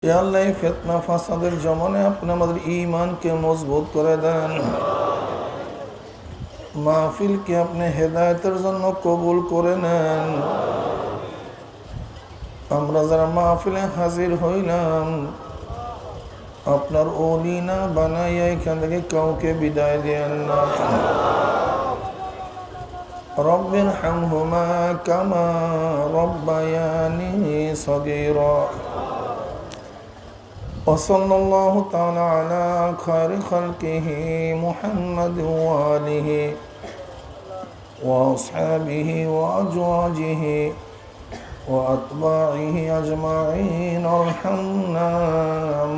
या अल्लाह फितना फासाদের জমানে আপনি আমাদের ঈমানকে মজবুত করে দেন। মাহফিলকে আপনি হেদায়েতের জন্য কবুল করে নেন। আমরা যারা মাহফিলে হাজির হইলাম আপনার ওলি না বানাইয়া এখান থেকে কাউকে বিদায় দেন না। রব্বির হামহুমা কামা রব্বায়ানি সগীরা। وصلى الله تعالى على خير خلقه محمد وآله وأصحابه وأزواجه وأتباعه أجمعين ارحمنا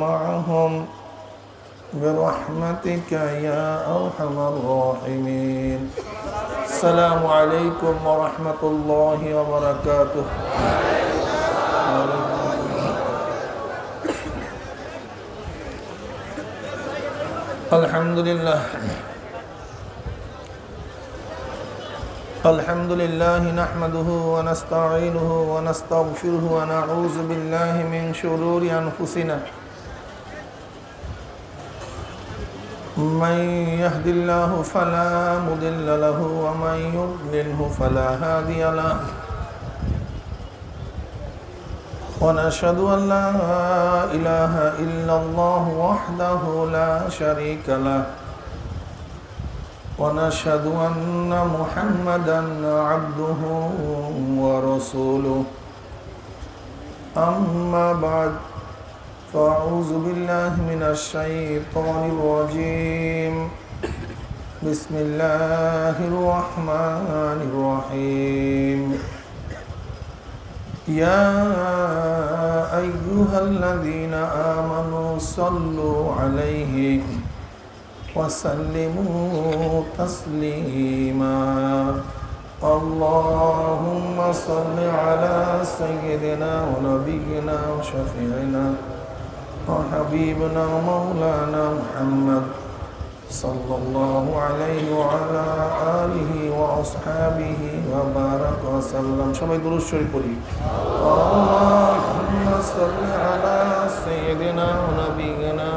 معهم برحمتك يا أرحم الراحمين. السلام عليكم ورحمة الله وبركاته. الحمد لله نحمده ونستعينه ونستغفره ونعوذ بالله من شرور أنفسنا من يهد الله فلا مضل له ومن يضلله فلا هادي له ونشهد أن لا إله إلا الله وحده لا شريك له ونشهد أن محمدا عبده ورسوله أما بعد فأعوذ بالله من الشيطان الرجيم بسم الله الرحمن الرحيم. يا أيها الذين آمنوا صلوا عليه وسلموا تسليما. اللهم صل على سيدنا ونبينا وشفيعنا وحبيبنا ومولانا محمد صلى الله عليه وعلى آله وأصحابه وبارك وسلم. সবাই দুরূদ শরীফ পড়ি। اللهم صل على سيدنا ونبينا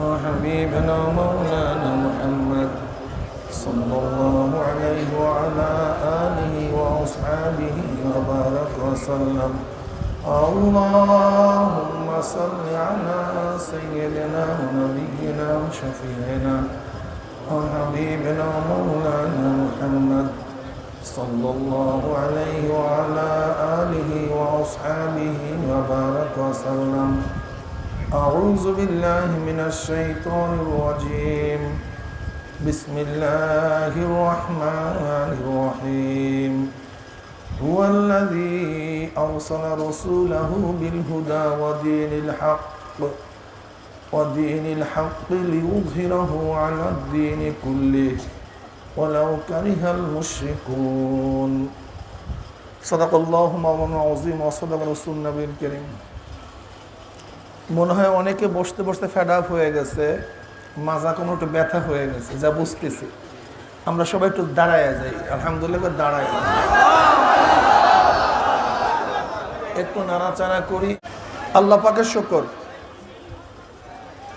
وحبيبنا ومولانا محمد صلى الله عليه وعلى آله وأصحابه وبارك وسلم. اللهم صل على سيدنا ونبينا وشفيعنا وحبيبنا ومولانا محمد صلى الله عليه وعلى آله وأصحابه وبارك وسلم. أعوذ بالله من الشيطان الرجيم. بسم الله الرحمن الرحيم. هو الذي أرسل رسوله بالهدى ودين الحق ليظهره على الدين كله ولو كره المشركون. صدق الله مولانا العظيم وصدق رسول النبي الكريم. মনে হয় অনেকে বসতে বসতে ফেড আপ হয়ে গেছে, মাজা কোনো একটু ব্যথা হয়ে গেছে, যা বুঝতেছি। আমরা সবাই একটু দাঁড়ায় যাই, আলহামদুলিল্লাহ দাঁড়ায় একটু নাড়াচাড়া করি। আল্লাহ পাকের শুকর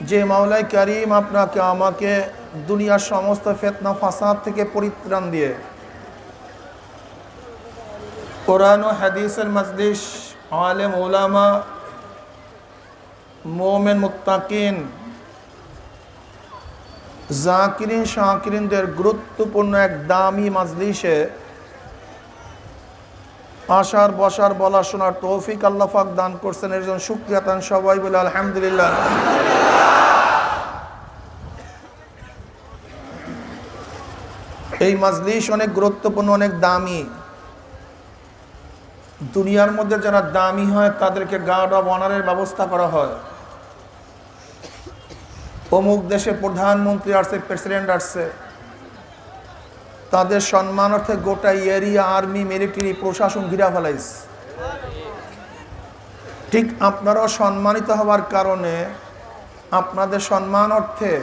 যে মাওলাই কারীম আপনাকে আমাকে দুনিয়ার সমস্ত ফিতনা ফাসাদ থেকে পরিত্রাণ দিয়ে কোরআন ও হাদিসের মজলিস, আলেম ওলামা, মুমিন মুত্তাকিন, জাকিরিন শাকিরিনদের গুরুত্বপূর্ণ এক দামি মজলিসে আসার বসার বলা শোনার তৌফিক আল্লাহ পাক দান করছেন। এর জন্য শুকরিয়া তান সবাই বলে আলহামদুলিল্লাহ। এই মজলিস অনেক গুরুত্বপূর্ণ, অনেক দামি। দুনিয়ার মধ্যে যারা দামি হয় তাদেরকে গার্ড অব অনারের ব্যবস্থা করা হয়। অমুক দেশে প্রধানমন্ত্রী আসছে, প্রেসিডেন্ট আসছে, তাদের সম্মানার্থে গোটা এরিয়া আর্মি মিলিটারি প্রশাসন ঘিরা ফেলাইছে। ঠিক আপনারাও সম্মানিত হওয়ার কারণে আপনাদের সম্মানার্থে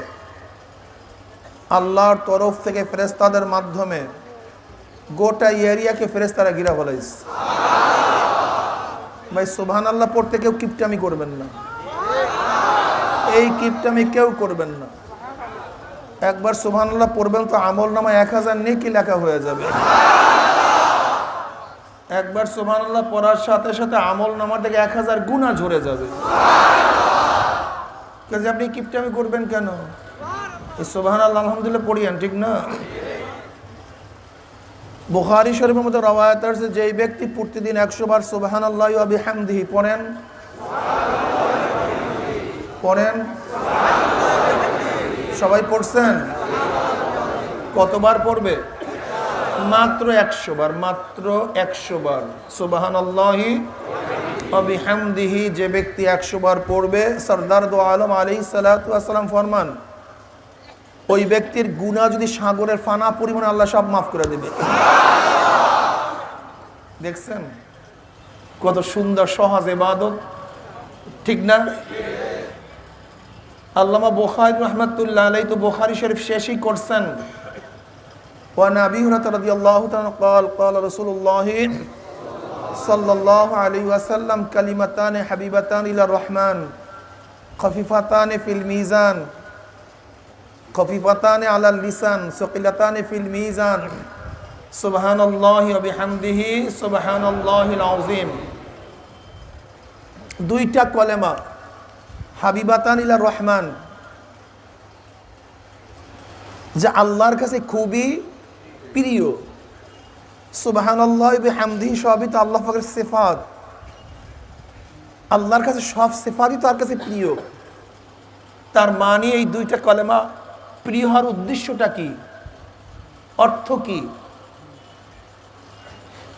আল্লাহর তরফ থেকে ফেরেশতাদের মাধ্যমে গোটা এরিয়াকে ফেরেশতারা ঘিরা ফেলাইছে। ভাই সুবহানাল্লাহ পড়তে কেউ কিপটামি করবেন না, এই কিপটামি কেউ করবেন না। একবার সুবহানাল্লাহ পড়বেন তো আমল নামা 1000 নেকি লেখা হয়ে যাবে। একবার সুবহানাল্লাহ পড়ার সাথে সাথে আমল নামা থেকে 1000 গুনাহ ঝরে যাবে। কাজে আপনি কিপটামি করবেন কেন? এই সুবহানাল্লাহ আলহামদুলিল্লাহ পড়িয়েন, ঠিক না? বুখারী শরীফের মধ্যে রওয়ায়াত আছে, যেই ব্যক্তি প্রতিদিন 100 বার সুবহানাল্লাহি ওয়া বিহামদিহি পড়েন, সবাই পড়ছেন? কতবার পড়বে? মাত্র 100 বার, মাত্র 100 বার সুবহানাল্লাহি ওয়া বিহামদিহি যে ব্যক্তি 100 বার পড়বে, সরদার দো আলম আলাইহিস সালাতু ওয়াস সালাম ফরমান, ওই ব্যক্তির গুনাহ যদি সাগরের ফানা পরিমাণ আল্লাহ সব মাফ করে দেবে। দেখছেন কত সুন্দর সহজ ইবাদত, ঠিক না? আল্লামা বুখারী রাহমাতুল্লাহ আলাইহি তো বুখারী শরীফ শেষই করছেন। ওয়া নবী রাদিয়াল্লাহু তাআলা قال قال رسول الله صلى الله عليه وسلم كلمتان حبيبتان الى الرحمن خفيفتان في الميزان خفيفتان على اللسان ثقيلتان في الميزان سبحان الله وبحمده سبحان الله العظيم। দুইটা কলেমা হাবিবাতান ইলা রহমান, যা আল্লাহর কাছে খুবই প্রিয়। সুবহানাল্লাহি বিহামদিহি সবই তো আল্লাহ পাকের সিফাত, আল্লাহর কাছে সব সিফাতই তার কাছে প্রিয়। তার মানে এই দুইটা কলেমা প্রিয় হওয়ার উদ্দেশ্যটা কি, অর্থ কি?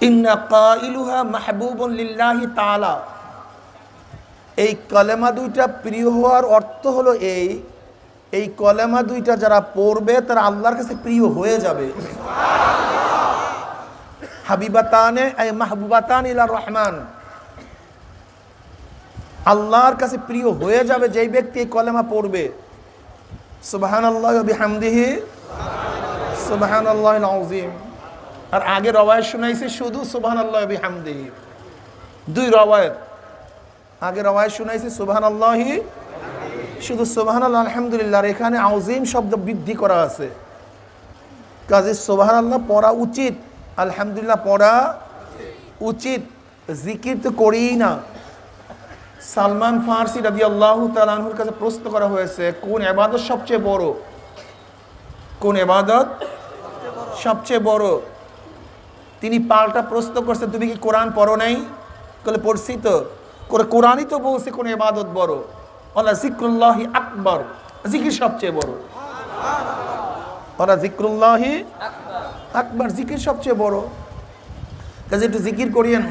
ইন্না কাইলুহা মাহবুবুন লিল্লাহি তাআলা, এই কলেমা দুইটা প্রিয় হওয়ার অর্থ হলো এই কলেমা দুইটা যারা পড়বে তারা আল্লাহর কাছে প্রিয় হয়ে যাবে। হাবিবাতানে আই মাহবুবাতান ইলা রহমান, আল্লাহর কাছে প্রিয় হয়ে যাবে যেই ব্যক্তি এই কলেমা পড়বে। সুবহানাল্লাহি ওয়া বিহামদিহি সুবহানাল্লাহিল আযীম। আর আগে রওয়ায়াত শুনাইছে শুধু সুবহানাল্লাহি ওয়া বিহামদিহি, দুই রওয়ায়াত। আগে রওয়ায়াত শুনাইছে সুবহানাল্লাহি, শুধু সুবহানাল্লাহ আলহামদুলিল্লাহ, আর এখানে আযীম শব্দ বৃদ্ধি করা আছে। কাজে সুবহানাল্লাহ পড়া উচিত, আলহামদুলিল্লাহ পড়া উচিত, জিকির তো করিই না। সালমান ফারসি রাদিয়াল্লাহু তাআলা আনহুর কাছে প্রশ্ন করা হয়েছে, কোন ইবাদত সবচেয়ে বড়? কোন ইবাদত সবচেয়ে বড়? তিনি পাল্টা প্রশ্ন করছে, তুমি কি কোরআন পড়ো নাই? বলে পড়ছি তো। কোরআনই তো বলছে কোন ইবাদত বড়। ওয়ালা যিকরুল্লাহি আকবার, জিকির সবচেয়ে বড়। ওয়ালা যিকরুল্লাহি আকবার, জিকির সবচেয়ে বড়। কাজে একটু জিকির করিয়েন।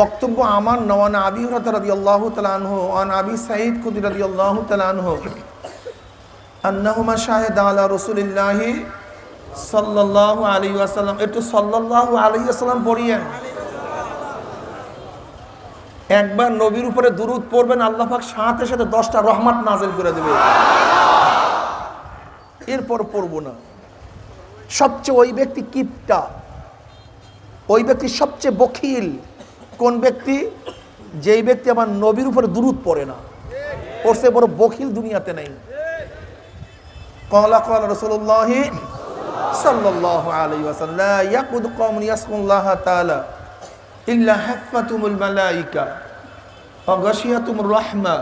বক্তব্য আমার নওয়ান আবি হুরায়রা রাদিয়াল্লাহু তাআলা আনহু আন আবি সাঈদ খুদরি রাদিয়াল্লাহু তাআলা আনহু আন্নাহুমা শাহিদা আলা রাসূলিল্লাহি সাল্লাল্লাহু আলাইহি ওয়াসাল্লাম। একটু সাল্লাল্লাহু আলাইহি ওয়াসাল্লাম পড়িয়েন। একবার নবীর উপরে দুরূদ পড়বেন, আল্লাহ পাক সাথে সাথে 10টা রহমত নাযিল করে দেবে। এরপর পড়বো না। সবচেয়ে ওই ব্যক্তি কিপটা, ওই ব্যক্তি সবচেয়ে বখিল। কোন ব্যক্তি? যেই ব্যক্তি আমার নবীর উপরে দুরূদ পড়ে না, ওর চেয়ে বড় বখিল দুনিয়াতে নাই। ক্বালা ক্বালা রাসূলুল্লাহি সাল্লাল্লাহু আলাইহি ওয়াসাল্লাম লা ইয়াকুদু কওমুন ইয়াসকুল্লাহা তাআলা ইল্লা হাফাতুমুল মালাইকা ওয়া গাশিয়াতুমুর রাহমা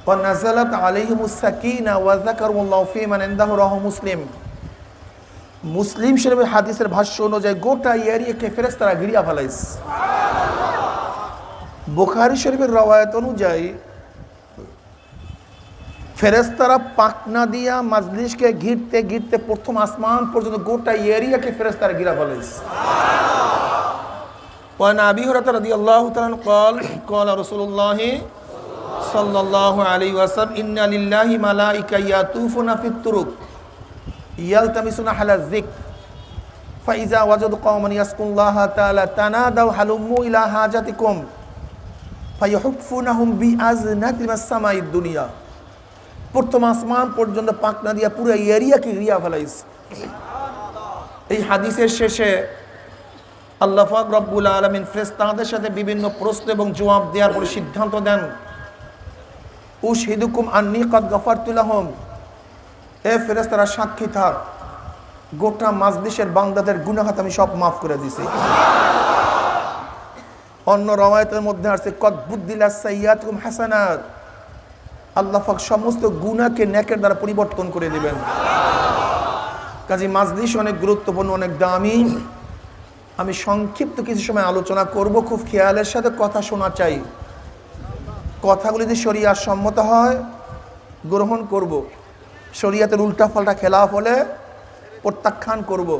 ওয়া নাযালাত আলাইহিমুস সাকিনা ওয়া যাকারুল্লাহু ফী মান ইনদাহু রাহু মুসলিম। মুসলিম শরীফের হাদিসের ভাষ্য অনুযায়ী গোটা এরিয়াকে ফেরেশতারা ঘিরিয়া ফেলাইছে। বুখারী শরীফের রওয়ায়াত অনুযায়ী ফেরেশতারা পাখনা দিয়া মাজলিসকে ঘিরতে ঘিরতে প্রথম আসমান পর্যন্ত গোটা এরিয়াকে ফেরেশতারা ঘিরা ফেলাইছে। وعن أبي هريرة رضي الله تعالى عنه قال قال رسول الله صلى الله عليه وسلم إن لله ملائكة يطوفون في الطرق يلتمسون أهل الذكر فإذا وجدوا قوما يذكرون الله تعالى تنادوا هلموا إلى حاجتكم فيحفونهم بأذنة من السماء الدنيا। প্রথম আসমান পর্যন্ত পাখনা দিয়া পুরো এরিয়াকে ঘিরিয়া ফেলাইছে। এই হাদিসের শেষে আল্লাহ পাক রব্বুল আলামিন ফেরেশতাদের সাথে বিভিন্ন প্রশ্ন এবং জবাব দেওয়ার পরে সিদ্ধান্ত দেন, উশহিদুকুম আন্নী কাদ গাফারতু লাহুম, এ ফেরেশতারা সাক্ষী থাক, গোটা মাজলিসের বান্দাদের গুনাহ আমি সব মাফ করে দিয়েছি। অন্য রওয়ায়াতের মধ্যে আছে কদ বুদ্দিলাস সাইয়্যাতুকুম হাসানাত, আল্লাহ পাক সমস্ত গুনাহকে নেকের দ্বারা পরিবর্তন করে দিবেন। কাজী মাজলিস অনেক গুরুত্বপূর্ণ, অনেক দামি। আমি সংক্ষিপ্ত কিছু সময় আলোচনা করব, খুব খেয়ালের সাথে কথা শোনা চাই। কথাগুলি যদি শরিয়াত সম্মত হয় গ্রহণ করব, শরিয়াতের উল্টাপাল্টা খেলাফ হলে প্রত্যাখ্যান করব।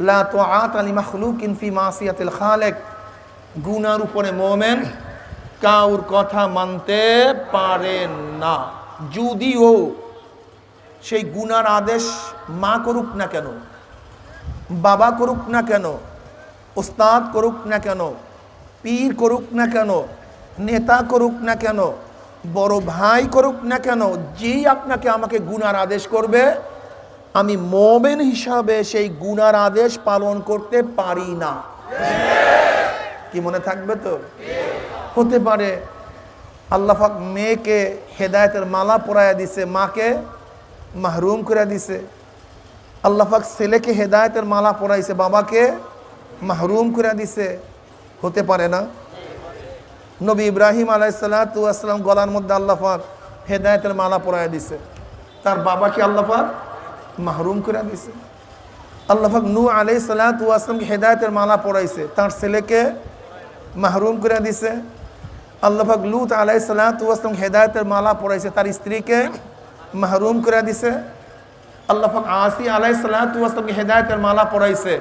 লা তুআত লি মাখলুকিন ফি মাসিয়াতিল খালিক, গুনার উপরে মুমিন কাউর কথা মানতে পারেন না, যদিও সেই গুনার আদেশ মা করুক না কেন, বাবা করুক না কেন, ওস্তাদ করুক না কেন, পীর করুক না কেন, নেতা করুক না কেন, বড় ভাই করুক না কেন, যেই আপনাকে আমাকে গুনার আদেশ করবে, আমি মুমিন হিসাবে সেই গুনার আদেশ পালন করতে পারি না। কি মনে থাকবে তো? হতে পারে আল্লাহ পাক মেয়েকে হেদায়েতের মালা পরায়া দিছে, মাকে মাহরুম করে দিছে। আল্লাহ পাক ছেলেকে হেদায়েতের মালা পরাইছে, বাবাকে মাহরুম করে দিছে। হতে পারে না? নবী ইব্রাহিম আলাইহিস সালাতু ওয়াস সালাম গলার মধ্যে আল্লাহ পাক হেদায়েতের মালা পরায়া দিছে, তার বাবাকে আল্লাহ পাক মাহরুম করে দিছে। আল্লাহ পাক নূহ আলাইহিস সালাতু ওয়াস সালামকে হেদায়েতের মালা পরাইছে, তার ছেলেকে মাহরুম করে দিছে। আল্লাহ পাক লূত আলাইহিস সালাতু ওয়াস সালামকে হেদায়েতের মালা পরাইছে, তার স্ত্রীকে মাহরুম করে দিছে। আল্লাহ পাক আসি আলাইহিস সালাতু ওয়াস সালামকে হেদায়েতের মালা পরাইছে,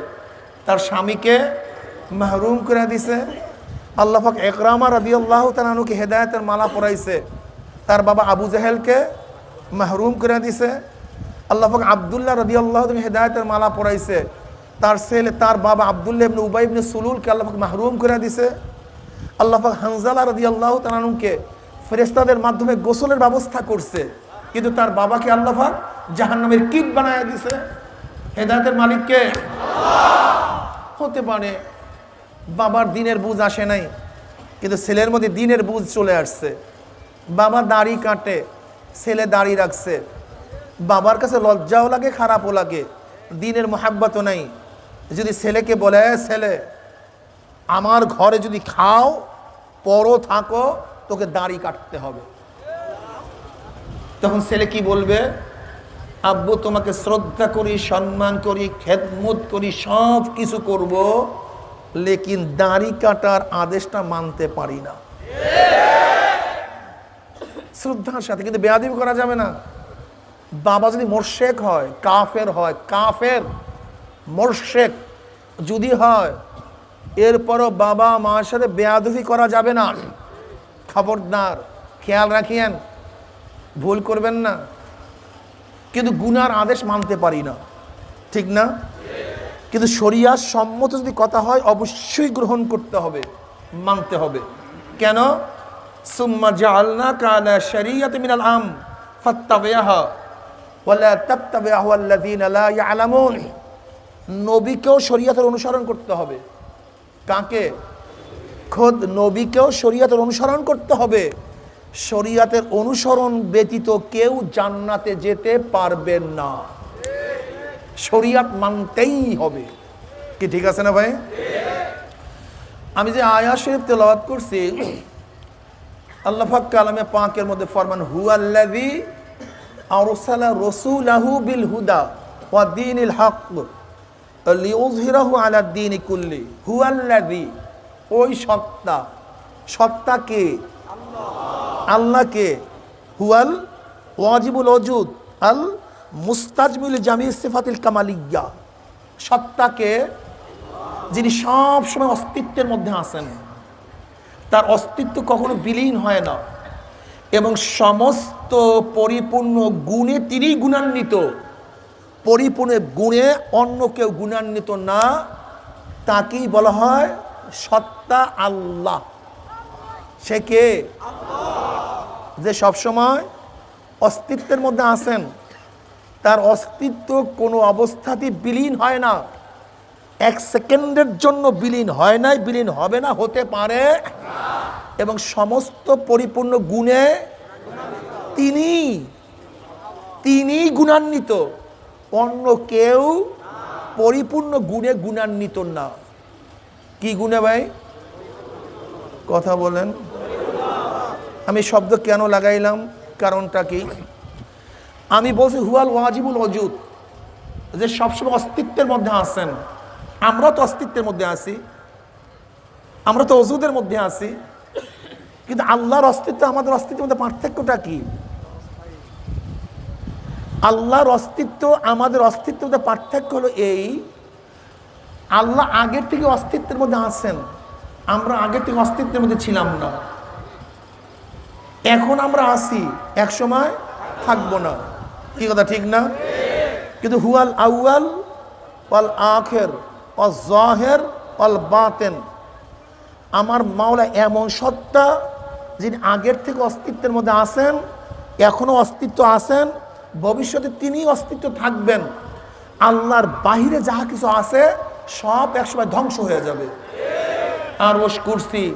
তার স্বামীকে মাহরুম করে দিছে। আল্লাহ পাক ইকরামা রাদিয়াল্লাহু তাআলা আনহুকে হেদায়েতের মালা পরাইছে, তার বাবা আবু জাহেলকে মাহরুম করে দিছে। আল্লাহ পাক আব্দুল্লাহ রাদিয়াল্লাহু তাআলা হেদায়েতের মালা পরাইছে, তার ছেলে তার বাবা আব্দুল্লাহ ইবনে উবাই ইবনে সুলুলকে আল্লাহ পাক মাহরুম করে দিছে। আল্লাহ পাক হানজালা রাদিয়াল্লাহু তাআলা আনহুকে ফেরেশতাদের মাধ্যমে গোসলের ব্যবস্থা করছে, কিন্তু তার বাবাকে আল্লাহ পাক জাহান্নামের কীট বানায় দিছে। হেদায়েতের মালিককে আল্লাহ। হতে পারে বাবার দিনের বুঝ আসে নাই, কিন্তু ছেলের মধ্যে দিনের বুঝ চলে আসছে। বাবা দাড়ি কাটে, ছেলে দাড়ি রাখছে, বাবার কাছে লজ্জাও লাগে, খারাপও লাগে, দিনের মোহাব্বতও নাই। যদি ছেলেকে বলে, ছেলে আমার ঘরে যদি খাও পরও থাকো, তোকে দাড়ি কাটতে হবে, তখন ছেলে কি বলবে? আব্বু তোমাকে শ্রদ্ধা করি, সম্মান করি, খেদমত করি, সব কিছু করব, লেকিন দাড়ি কাটার আদেশটা মানতে পারি না। শ্রদ্ধার সাথে, কিন্তু বেয়াদবি করা যাবে না। বাবা যদি মোরশেক হয়, কাফের হয়, কাফের মোরশেক যদি হয়, এরপরও বাবা মার সাথে বেয়াদবি করা যাবে না। খবরদার, খেয়াল রাখিয়েন, ভুল করবেন না। কিন্তু গুনার আদেশ মানতে পারি না, ঠিক না? কিন্তু শরিয়াত সম্মত যদি কথা হয় অবশ্যই গ্রহণ করতে হবে, মানতে হবে। কেন? সুম্মা জাআলনাকা আলা শারিয়াতিন মিনাল আম ফাত্তাবি'হা ওয়ালা তাত্তাবি'হু আল্লাযীনা লা ইয়ালামুন। নবীকেও শরিয়াতের অনুসরণ করতে হবে। কাকে? খোদ নবীকেও শরিয়াতের অনুসরণ করতে হবে। শরিয়াতের অনুসরণ ব্যতীত কেউ জান্নাতে যেতে পারবেন না, শরিয়াত মানতেই হবে। কি ঠিক আছে না ভাই? আমি যে আয়াত শরীফ তেলাওয়াত করছি, আল্লাহ পাক কালামে পাকের মধ্যে ফরমান, হুয়াল্লাযী আরসালা রাসূলাহু বিল হুদা ওয়া দীনিল হক লিইয়ুযহিরাহু আলা দ্বীনি কুল্লি। হুয়াল্লাযী, ওই সত্তা। সত্তা কে? আল্লাহকে। হুয়াল ওয়াজিবুল ওজুদ আল মুস্তাজমিল জামি সিফাতিল কামালিয়া। সত্তাকে, যিনি সব সময় অস্তিত্বের মধ্যে আছেন, তার অস্তিত্ব কখনো বিলীন হয় না, এবং সমস্ত পরিপূর্ণ গুণে তিনি গুণান্বিত। পরিপূর্ণ গুণে অন্য কেউ গুণান্বিত না, তাকেই বলা হয় সত্তা আল্লাহ। সে কে? যে সবসময় অস্তিত্বের মধ্যে আছেন, তার অস্তিত্ব কোনো অবস্থাতেই বিলীন হয় না, এক সেকেন্ডের জন্য বিলীন হয় নাই, বিলীন হবে না, হতে পারে, এবং সমস্ত পরিপূর্ণ গুণে তিনি গুণান্বিত, অন্য কেউ পরিপূর্ণ গুণে গুণান্বিত না। কি গুণে ভাই? কথা বলেন। আমি শব্দ কেন লাগাইলাম, কারণটা কি? আমি বলছি হুয়াল ওয়াজিবুল ওজুদ, যে সবসময় অস্তিত্বের মধ্যে আছেন। আমরা তো অস্তিত্বের মধ্যে আছি, আমরা তো ওজুদের মধ্যে আছি, কিন্তু আল্লাহর অস্তিত্ব আমাদের অস্তিত্বের মধ্যে পার্থক্যটা কি? আল্লাহর অস্তিত্ব আমাদের অস্তিত্বের মধ্যে পার্থক্য হলো এই, আল্লাহ আগের থেকে অস্তিত্বের মধ্যে আছেন, আমরা আগের থেকে অস্তিত্বের মধ্যে ছিলাম না। এখন আমরা আছি, এক সময় থাকবো না। কি কথা ঠিক না? কিন্তু হুয়াল আউয়াল ওয়াল আখির ওয়াল যাহির ওয়াল বাতিন, আমার মাওলা এমন সত্তা যিনি আগের থেকে অস্তিত্বের মধ্যে আছেন, এখনো অস্তিত্ব আছেন, ভবিষ্যতে তিনি অস্তিত্ব থাকবেন। আল্লাহর বাহিরে যাহা কিছু আছে সব একসময় ধ্বংস হয়ে যাবে। আরশ, কুরসি,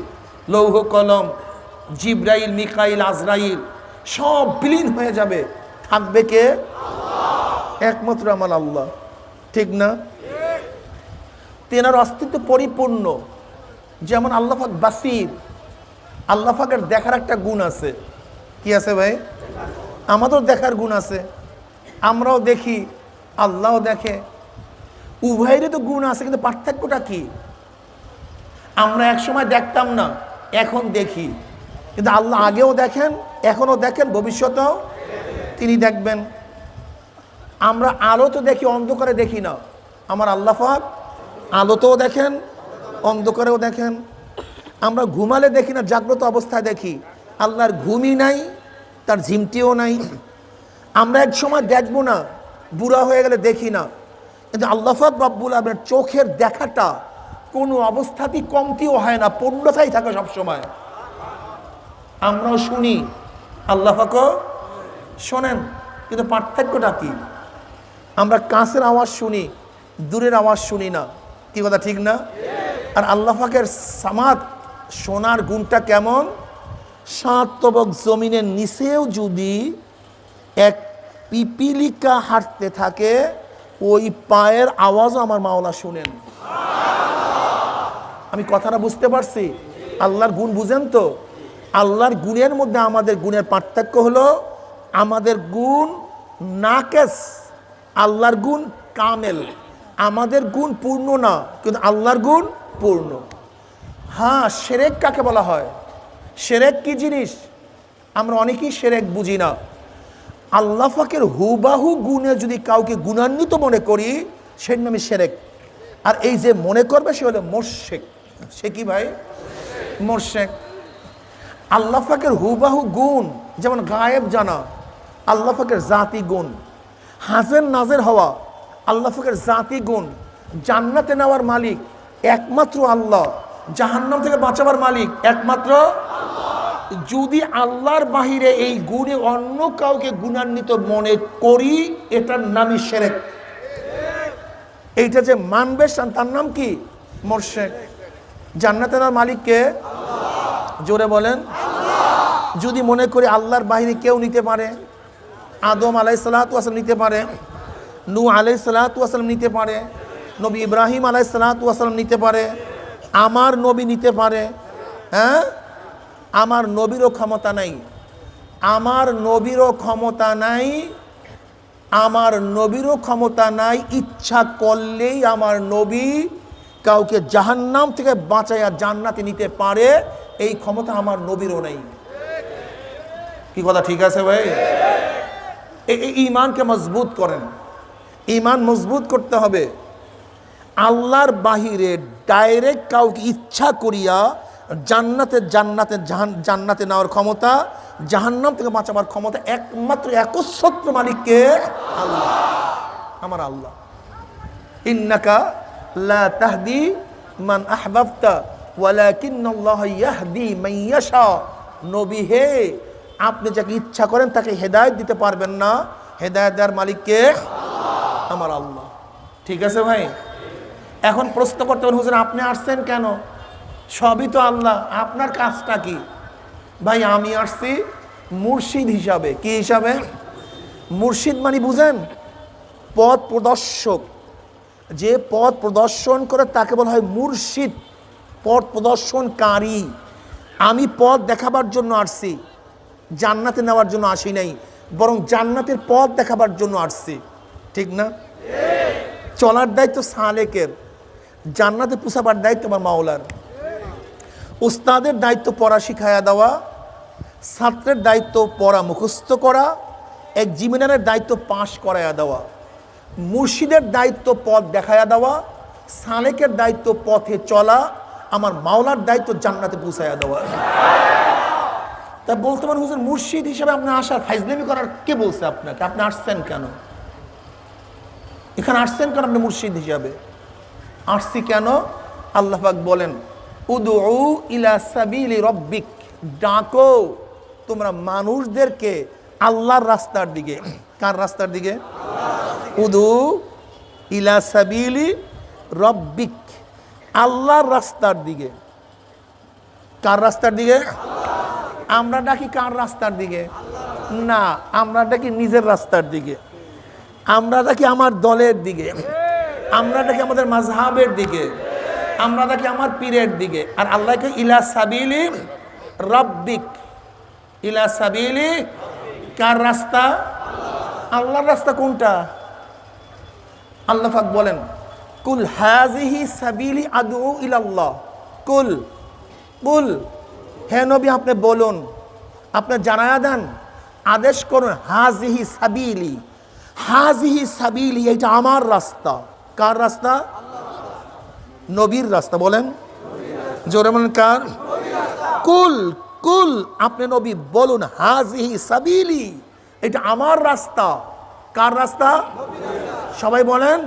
লৌহ কলম, জিবরাইল, মিকাইল, আজরাইল সব বিলীন হয়ে যাবে। থাকবে কে? একমাত্র আমার আল্লাহ। ঠিক না? তেনার অস্তিত্ব পরিপূর্ণ। যেমন আল্লাহ পাক বাসির, আল্লাহ পাকের দেখার একটা গুণ আছে। কি আছে ভাই? আমাদের দেখার গুণ আছে, আমরাও দেখি, আল্লাহও দেখে, উভয়েরই তো গুণ আছে, কিন্তু পার্থক্যটা কি? আমরা এক সময় দেখতাম না, এখন দেখি, কিন্তু আল্লাহ আগেও দেখেন, এখনও দেখেন, ভবিষ্যতেও তিনি দেখবেন। আমরা আলো তো দেখি, অন্ধকারে দেখি না, আমার আল্লাহ পাক আলোতেও দেখেন, অন্ধকারেও দেখেন। আমরা ঘুমালে দেখি না, জাগ্রত অবস্থায় দেখি। আল্লাহর ঘুমই নাই, তার ঝিমটিও নাই। আমরা এক সময় দেখবো না, বুড়া হয়ে গেলে দেখি না, কিন্তু আল্লাহ পাক রব্বুল আলামিনের চোখের দেখাটা কোনো অবস্থাতেই কমতিও হয় না, পূর্ণতাই থাকে সবসময়। আমরাও শুনি, আল্লাহ পাকও শোনেন, কিন্তু পার্থক্যটা কি? আমরা কাছের আওয়াজ শুনি, দূরের আওয়াজ শুনি না। কি কথা ঠিক না? আর আল্লাহ পাকের সামাদ, শোনার গুণটা কেমন? সাত তবক জমিনের নিচেও যদি এক পিপিলিকা হাঁটতে থাকে, ওই পায়ের আওয়াজও আমার মাওলা শুনেন। আমি কথাটা বুঝতে পারছি? আল্লাহর গুণ বুঝেন তো? আল্লাহর গুণের মধ্যে আমাদের গুণের পার্থক্য হলো, আমাদের গুণ নাকেস, আল্লাহর গুণ কামেল। আমাদের গুণ পূর্ণ না, কিন্তু আল্লাহর গুণ পূর্ণ। হ্যাঁ, শিরক কাকে বলা হয়? শিরক কি জিনিস? আমরা অনেকেই শিরক বুঝি না। আল্লাহ পাকের হুবাহু গুণে যদি কাউকে গুণান্বিত মনে করি, সেই নামে শিরক। আর এই যে মনে করবে, সে হলো মুশরিক। সে কি ভাই? মুশরিক। আল্লাহ পাকের হুবাহু গুণ, যেমন গায়েব জানা, আল্লাহ পাকের জাতি গুণ। হাজের নাজের হওয়া, আল্লাহ পাকের জাতি গুণ। জান্নাতে নেওয়ার মালিক একমাত্র আল্লাহ, জাহান্নাম থেকে বাঁচাবার মালিক একমাত্র আল্লাহ। যদি আল্লাহর বাহিরে এই গুণে অন্য কাউকে গুণান্বিত মনে করি, এটার নামই শিরক। এইটা যে মানবে, তার নাম কি? মুশরিক। জান্নাতে নেওয়ার মালিক কে? জোরে বলেন। যদি মনে করি আল্লাহর বাহিরে কেউ নিতে পারে, আদম আলাইহিসসালাতু ওয়াসালাম নিতে পারে, নূহ আলাইহিসসালাতু ওয়াসালাম নিতে পারে, নবী ইব্রাহিম আলাইহিসসালাতু ওয়াসালাম নিতে পারে, আমার নবী নিতে পারে, হ্যাঁ, আমার নবীরও ক্ষমতা নাই, আমার নবীরও ক্ষমতা নাই, আমার নবীরও ক্ষমতা নাই। ইচ্ছা করলেই আমার নবী কাউকে জাহান্নাম থেকে বাঁচাইয়া জান্নাতে নিতে পারে, এই ক্ষমতা আমার নবীরও নেই। কি কথা ঠিক আছে ভাই? এই ঈমানকে মজবুত করেন। ঈমান মজবুত করতে হবে। আল্লাহর বাহিরে ডাইরেক্ট কাউকে ইচ্ছা করিয়া জান্নাতে নেওয়ার ক্ষমতা, জাহান্নাম থেকে বাঁচাবার ক্ষমতা একমাত্র একচ্ছত্র মালিককে আল্লাহ, আমার আল্লাহ। ইন্নাকা লা তাহদি মান আহবাবতা ওয়ালাকিন্নাল্লাহ ইয়াহদি মান ইয়াশা। নবী হে, আপনি যাকে ইচ্ছা করেন তাকে হেদায়েত দিতে পারবেন না, হেদায়েত দেওয়ার মালিককে আমার আল্লাহ। ঠিক আছে ভাই? এখন প্রশ্ন করতে পারেন, হুজুর আপনি আসছেন কেন? সবই তো আল্লাহ, আপনার কাজটা কি? ভাই আমি আসছি মুর্শিদ হিসাবে। কি হিসাবে? মুর্শিদ মানে বুঝেন? পথ প্রদর্শক। যে পথ প্রদর্শন করে তাকে বলা হয় মুর্শিদ, পথ প্রদর্শনকারী। আমি পথ দেখাবার জন্য আসছি, জান্নাতে নেওয়ার জন্য আসি নাই, বরং জান্নাতের পথ দেখাবার জন্য আসছি। ঠিক না? চলার দায়িত্ব সালেকের, জান্নাতে পুষাবার দায়িত্ব আমার মাওলার। উস্তাদের দায়িত্ব পড়া শিখাইয়া দেওয়া, ছাত্রের দায়িত্ব পড়া মুখস্থ করা, এক্সামিনারের দায়িত্ব পাশ করাইয়া দেওয়া। মুর্শিদের দায়িত্ব পথ দেখাইয়া দেওয়া, সালেকের দায়িত্ব পথে চলা, আমার মাওলার দায়িত্ব জান্নাতে পৌঁছাইয়া দেওয়া। তা বলতে পারেন হুজুর মুর্শিদ হিসেবে আপনি আসার ফাইজলামি করার কে বলছে আপনাকে? আপনি আসছেন কেন? এখানে আসছেন কেন? আপনি মুর্শিদ হিসাবে আসছি কেন? আল্লাহ পাক বলেন উদউ ইলা সাবিলি রব্বিক, ডাকো তোমরা মানুষদেরকে আল্লাহর রাস্তার দিকে। কার রাস্তার দিকে? উদউ ইলা সাবিলি রব্বিক, আল্লাহর রাস্তার দিকে। কার রাস্তার দিকে? আমরা ডাকি কার রাস্তার দিকে? না, আমরা ডাকি নিজের রাস্তার দিকে, আমরা ডাকি আমার দলের দিকে, আমরা ডাকি আমাদের মাযহাবের দিকে, আমরা ডাকি আমার পীরের দিকে। আর আল্লাহকে ইলা সাবিলি রব্বিক, ইলা সাবিলি, কার রাস্তা? আল্লাহর রাস্তা। কোনটা? আল্লাহ পাক বলেন কুল হাযিহি সাবিলি আদউ ইলাল্লাহ। কুল, কুল, হে নবী আপনি বলুন, আপনি জানায়া দেন, আদেশ করুন, হাযিহি সাবিলি, হাযিহি সাবিলি, এটা আমার রাস্তা। কার রাস্তা? নবীর রাস্তা। বলেন জোরে বলেন, কার? কুল, কুল, আপনি নবী বলুন, হাযিহি সাবিলি, এটা আমার রাস্তা। কার রাস্তা? সবাই বলেন।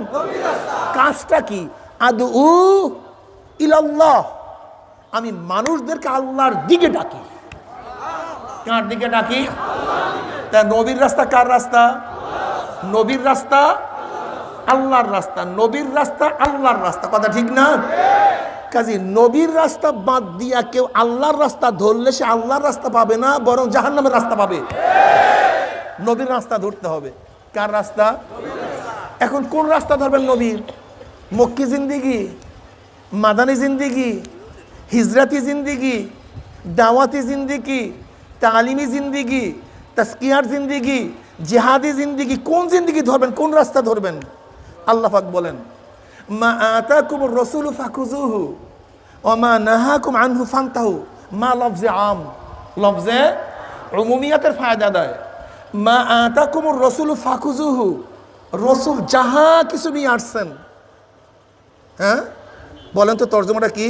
কাজটা কি? আদউ ইলাল্লাহ, আমি মানুষদেরকে আল্লাহর দিকে ডাকি। কার দিকে ডাকি? তা নবীর রাস্তা কার রাস্তা? নবীর রাস্তা আল্লাহর রাস্তা, নবীর রাস্তা আল্লাহর রাস্তা। কথা ঠিক না? কাজী নবীর রাস্তা বাদ দিয়া কেউ আল্লাহর রাস্তা ধরলে সে আল্লাহর রাস্তা পাবে না, বরং জাহান্নামের রাস্তা পাবে। নবীর রাস্তা ধরতে হবে। কার রাস্তা? এখন কোন রাস্তা ধরবেন নবীর? মক্কি জিন্দিগি, মাদানী জিন্দিগি, হিজরাতি জিন্দিগি, দাওয়াতি জিন্দিগি, তালিমি জিন্দিগি, তাসকিয়ার জিন্দিগি, জিহাদি জিন্দিগি, কোন জিন্দিগি ধরবেন? কোন রাস্তা ধরবেন? আল্লাহ পাক বলেন মা আতাকুমুর রাসূলু ফাখুযুহু ওয়া মা নাহাকুম আনহু ফান্তাহু। মা লফজে আম, লফজে উমুমিয়াতের ফায়দা দেয়। মা আতাকুমুর রাসূলু ফাখুযুহু, রসুল যাহা কিছু নিয়ে আসছেন, হ্যাঁ বলেন তো তর্জমাটা কি?